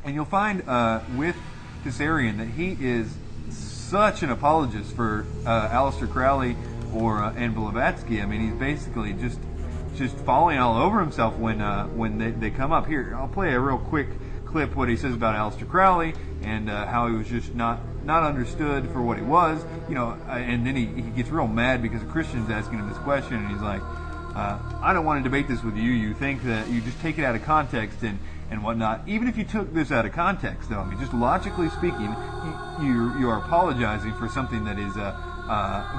And you'll find with Caesarion that he is such an apologist for Aleister Crowley and Blavatsky. I mean, he's basically just falling all over himself when they come up. Here, I'll play a real quick clip what he says about Aleister Crowley and how he was just not understood for what he was, and then he gets real mad because a Christian's asking him this question, and he's like, I don't want to debate this with you. You think that you just take it out of context and whatnot. Even if you took this out of context, though, I mean, just logically speaking, you are apologizing for something that is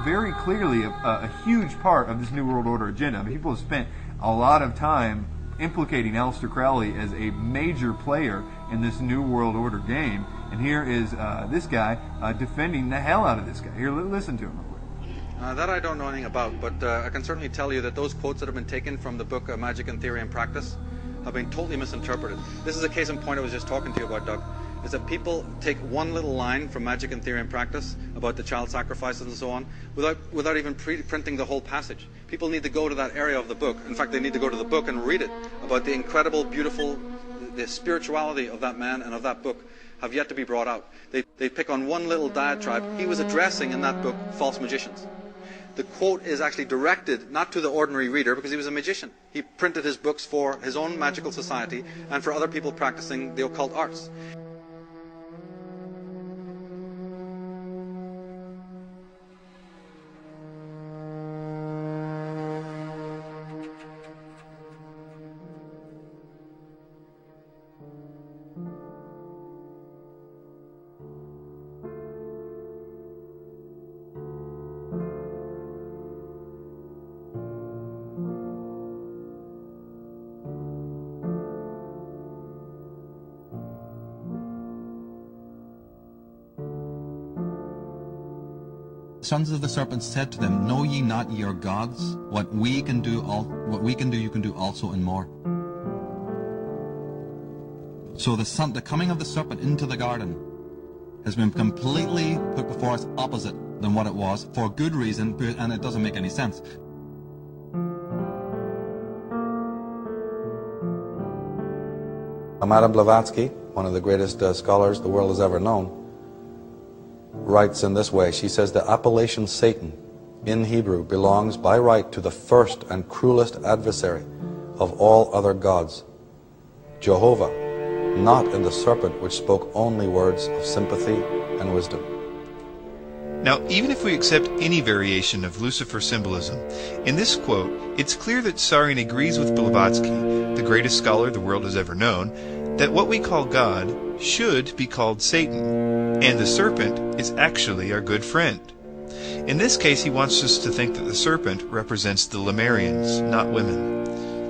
very clearly a huge part of this New World Order agenda. I mean, people have spent a lot of time implicating Aleister Crowley as a major player in this New World Order game, and here is this guy defending the hell out of this guy. Here, listen to him real quick. That I don't know anything about, but I can certainly tell you that those quotes that have been taken from the book Magic and Theory and Practice have been totally misinterpreted. This is a case in point I was just talking to you about, Doug, is that people take one little line from Magic and Theory and Practice about the child sacrifices and so on without even printing the whole passage. People need to go to that area of the book. In fact, they need to go to the book and read it about the incredible, beautiful, the spirituality of that man and of that book have yet to be brought out. They pick on one little diatribe. He was addressing in that book false magicians. The quote is actually directed not to the ordinary reader because he was a magician. He printed his books for his own magical society and for other people practicing the occult arts. Sons of the serpent said to them, "Know ye not ye are gods? What we can do, you can do also and more." So the coming of the serpent into the garden has been completely put before us opposite than what it was, for good reason, and it doesn't make any sense. Madame Blavatsky, one of the greatest scholars the world has ever known, writes in this way. She says, the appellation Satan in Hebrew belongs by right to the first and cruelest adversary of all other gods, Jehovah, not in the serpent which spoke only words of sympathy and wisdom. Now, even if we accept any variation of Lucifer symbolism, in this quote, it's clear that Caesarion agrees with Blavatsky, the greatest scholar the world has ever known, that what we call God should be called Satan, and the serpent is actually our good friend. In this case, he wants us to think that the serpent represents the Lemurians, not women.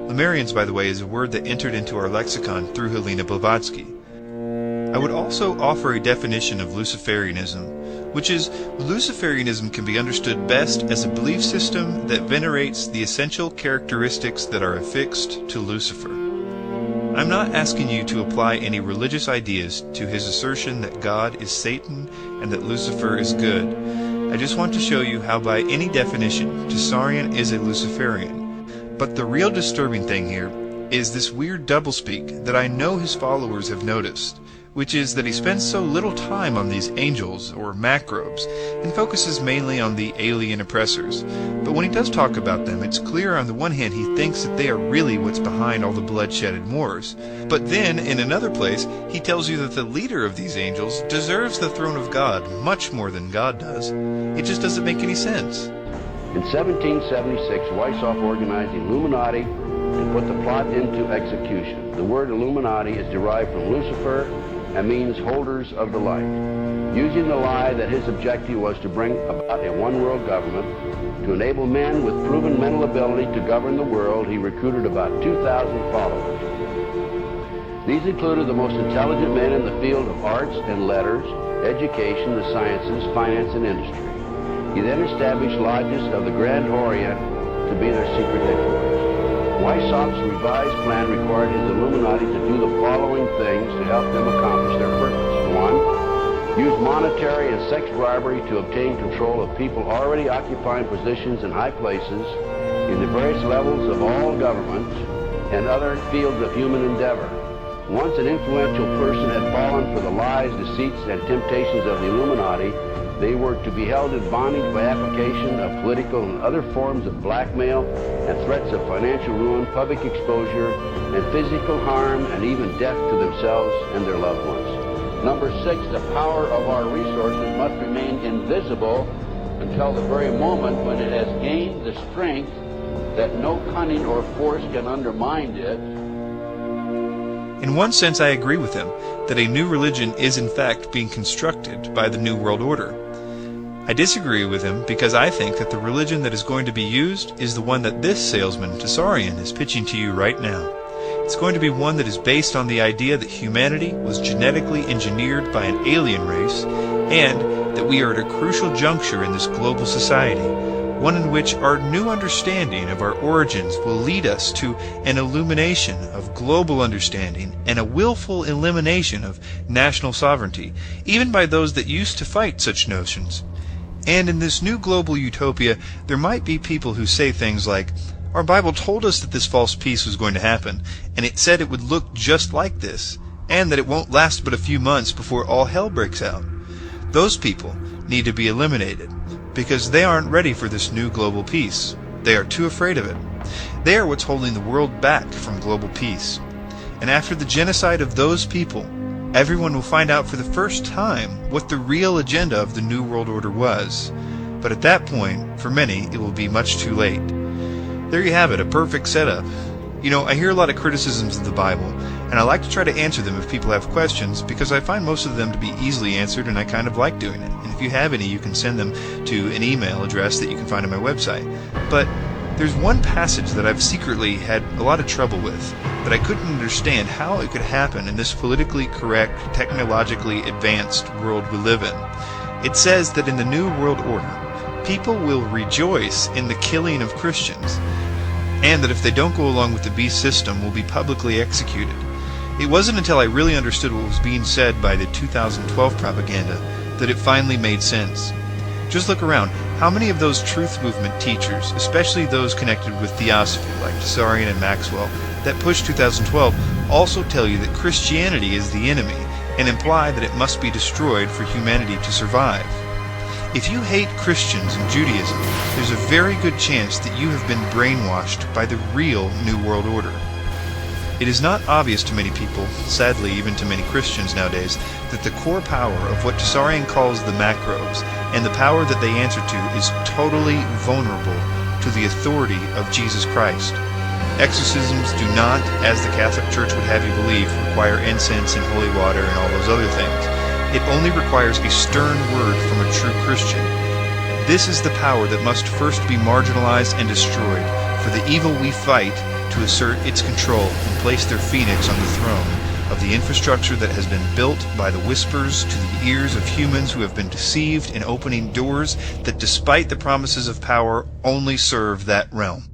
Lemurians, by the way, is a word that entered into our lexicon through Helena Blavatsky. I would also offer a definition of Luciferianism, which is, Luciferianism can be understood best as a belief system that venerates the essential characteristics that are affixed to Lucifer. I'm not asking you to apply any religious ideas to his assertion that God is Satan and that Lucifer is good. I just want to show you how by any definition, Caesarion is a Luciferian. But the real disturbing thing here is this weird doublespeak that I know his followers have noticed, which is that he spends so little time on these angels, or macrobes, and focuses mainly on the alien oppressors. But when he does talk about them, it's clear on the one hand he thinks that they are really what's behind all the bloodshed and wars. But then, in another place, he tells you that the leader of these angels deserves the throne of God much more than God does. It just doesn't make any sense. In 1776, Weishaupt organized the Illuminati and put the plot into execution. The word Illuminati is derived from Lucifer and means holders of the light. Using the lie that his objective was to bring about a one-world government, to enable men with proven mental ability to govern the world, he recruited about 2,000 followers. These included the most intelligent men in the field of arts and letters, education, the sciences, finance, and industry. He then established lodges of the Grand Orient to be their secret headquarters. Weishaupt's revised plan required his Illuminati to do the following things to help them accomplish their purpose. 1. Use monetary and sex bribery to obtain control of people already occupying positions in high places in the various levels of all governments and other fields of human endeavor. Once an influential person had fallen for the lies, deceits, and temptations of the Illuminati, they were to be held in bondage by application of political and other forms of blackmail and threats of financial ruin, public exposure, and physical harm, and even death to themselves and their loved ones. Number 6, the power of our resources must remain invisible until the very moment when it has gained the strength that no cunning or force can undermine it. In one sense, I agree with him that a new religion is in fact being constructed by the New World Order. I disagree with him because I think that the religion that is going to be used is the one that this salesman, Tsarian, is pitching to you right now. It's going to be one that is based on the idea that humanity was genetically engineered by an alien race, and that we are at a crucial juncture in this global society, one in which our new understanding of our origins will lead us to an illumination of global understanding and a willful elimination of national sovereignty, even by those that used to fight such notions. And in this new global utopia, there might be people who say things like, "Our Bible told us that this false peace was going to happen, and it said it would look just like this, and that it won't last but a few months before all hell breaks out." Those people need to be eliminated, because they aren't ready for this new global peace. They are too afraid of it. They are what's holding the world back from global peace. And after the genocide of those people, everyone will find out for the first time what the real agenda of the New World Order was. But at that point, for many, it will be much too late. There you have it, a perfect setup. You know, I hear a lot of criticisms of the Bible, and I like to try to answer them if people have questions, because I find most of them to be easily answered, and I kind of like doing it. And if you have any, you can send them to an email address that you can find on my website. But there's one passage that I've secretly had a lot of trouble with, that I couldn't understand how it could happen in this politically correct, technologically advanced world we live in. It says that in the New World Order, people will rejoice in the killing of Christians, and that if they don't go along with the beast system, will be publicly executed. It wasn't until I really understood what was being said by the 2012 propaganda that it finally made sense. Just look around. How many of those truth movement teachers, especially those connected with theosophy like Tsarian and Maxwell, that push 2012, also tell you that Christianity is the enemy and imply that it must be destroyed for humanity to survive? If you hate Christians and Judaism, there's a very good chance that you have been brainwashed by the real New World Order. It is not obvious to many people, sadly even to many Christians nowadays, that the core power of what Tsarian calls the macros, and the power that they answer to, is totally vulnerable to the authority of Jesus Christ. Exorcisms do not, as the Catholic Church would have you believe, require incense and holy water and all those other things. It only requires a stern word from a true Christian. This is the power that must first be marginalized and destroyed, for the evil we fight to assert its control and place their phoenix on the throne of the infrastructure that has been built by the whispers to the ears of humans who have been deceived in opening doors that, despite the promises of power, only serve that realm.